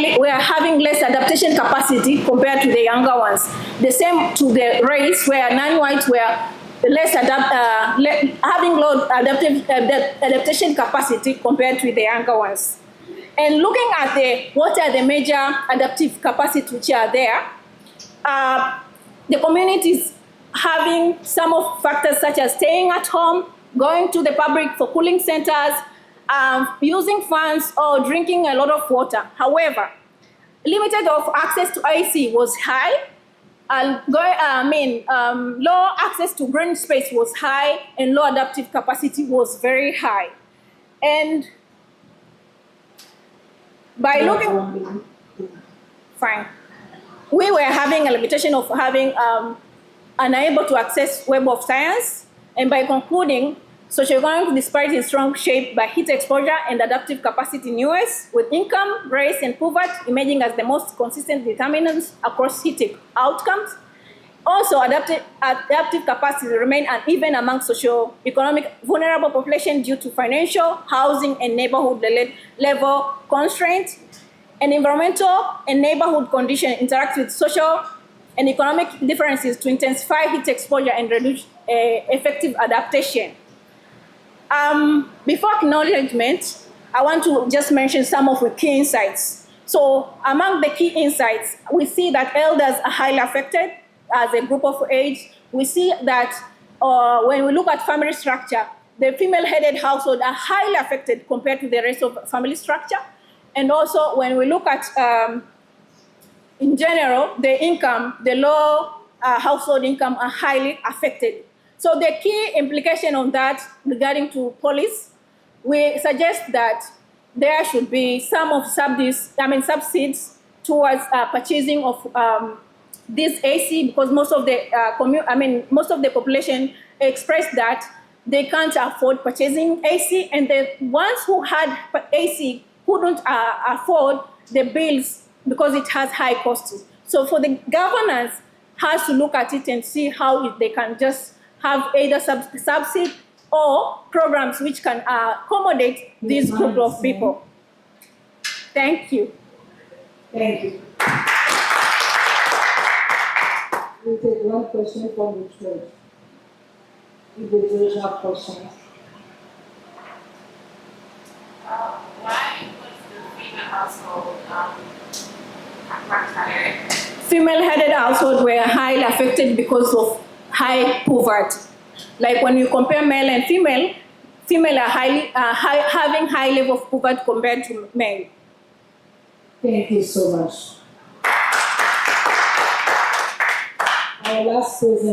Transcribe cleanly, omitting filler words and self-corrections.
having less adaptation capacity compared to the younger ones. The same to the race, where non-whites were having low adaptation capacity compared to the younger ones. And looking at what are the major adaptive capacities which are there, the communities having some of factors such as staying at home, going to the public for cooling centers, using fans or drinking a lot of water. However, limited of access to AC was high, and low access to green space was high, and low adaptive capacity was very high. And by looking, fine, we were having a limitation of having unable to access Web of Science, and by concluding, socioeconomic disparity is strong shaped by heat exposure and adaptive capacity in US, with income, race, and poverty emerging as the most consistent determinants across heat outcomes. Also, adaptive capacity remain uneven among socioeconomic vulnerable population due to financial, housing, and neighborhood level constraints. And environmental and neighborhood conditions interact with social and economic differences to intensify heat exposure and reduce effective adaptation. Before acknowledgement, I want to just mention some of the key insights. So among the key insights, we see that elders are highly affected as a group of age. We see that when we look at family structure, the female-headed households are highly affected compared to the rest of family structure. And also when we look at, in general, the income, the low household income are highly affected. So the key implication of that regarding to police, we suggest that there should be some of subsidies towards purchasing of this AC, because most of the population expressed that they can't afford purchasing AC, and the ones who had AC couldn't afford the bills because it has high costs. So for the governance has to look at it and see how they can just have either subsidy or programs which can accommodate this group of people. Thank you. Thank you. We'll take one question from the judge. If the judge have questions. Why was the female household higher? Female-headed households were highly affected because of high poverty. Like when you compare male and female, female are having high level of poverty compared to male. Thank you so much. Our last